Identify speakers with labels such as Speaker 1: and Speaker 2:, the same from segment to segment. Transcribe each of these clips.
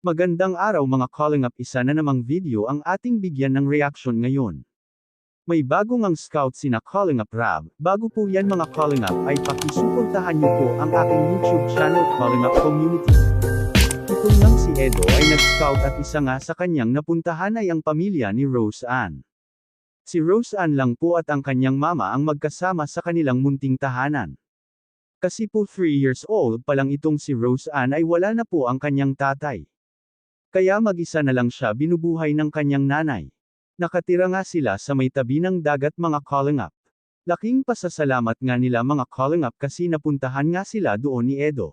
Speaker 1: Magandang araw mga calling up, isa na namang video ang ating bigyan ng reaction ngayon. May bago ngang scout sina Calling Up Rab. Bago po yan mga calling up ay pakisuportahan niyo po ang aking YouTube channel Calling Up Community. Ito ngang si Edo ay nag-scout at isa nga sa kanyang napuntahan ay ang pamilya ni Rose Ann. Si Rose Ann lang po at ang kanyang mama ang magkasama sa kanilang munting tahanan. Kasi po 3 years old pa lang itong si Rose Ann ay wala na po ang kanyang tatay. Kaya mag-isa na lang siya binubuhay ng kanyang nanay. Nakatira nga sila sa may tabi ng dagat mga calling up. Laking pasasalamat nga nila mga calling up kasi napuntahan nga sila doon ni Edo.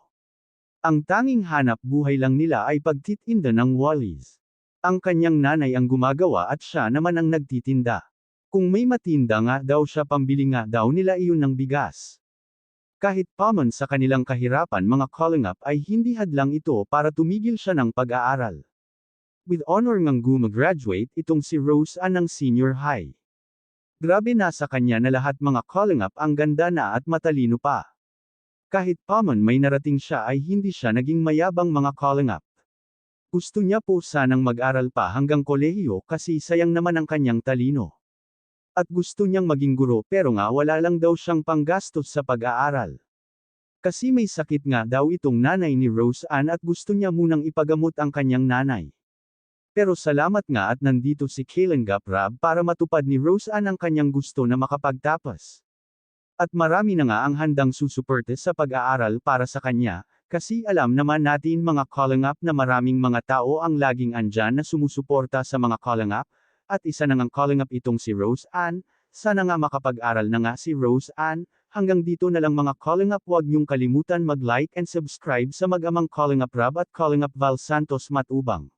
Speaker 1: Ang tanging hanap buhay lang nila ay pagtitinda ng wallies. Ang kanyang nanay ang gumagawa at siya naman ang nagtitinda. Kung may matinda nga daw siya, pambili nga daw nila iyon ng bigas. Kahit paman sa kanilang kahirapan mga calling up ay hindi hadlang ito para tumigil siya ng pag-aaral. With honor ngang gumraduate itong si Rose Ann ng senior high. Grabe na sa kanya na lahat mga calling up, ang ganda na at matalino pa. Kahit paman may narating siya ay hindi siya naging mayabang mga calling up. Gusto niya po sanang mag-aral pa hanggang kolehiyo kasi sayang naman ang kanyang talino. At gusto niyang maging guro pero nga wala lang daw siyang panggastos sa pag-aaral. Kasi may sakit nga daw itong nanay ni Rose Ann at gusto niya munang ipagamot ang kanyang nanay. Pero salamat nga at nandito si Calling Up Rab para matupad ni Rose Ann ang kanyang gusto na makapagtapos. At marami na nga ang handang susuporte sa pag-aaral para sa kanya, kasi alam naman natin mga calling up na maraming mga tao ang laging andyan na sumusuporta sa mga calling up, at isa na ngang calling up itong si Rose Ann. Sana nga makapag-aral na nga si Rose Ann. Hanggang dito na lang mga calling up, huwag niyong kalimutan mag-like and subscribe sa mag-amang Calling Up Rab at Calling Up Val Santos Matubang.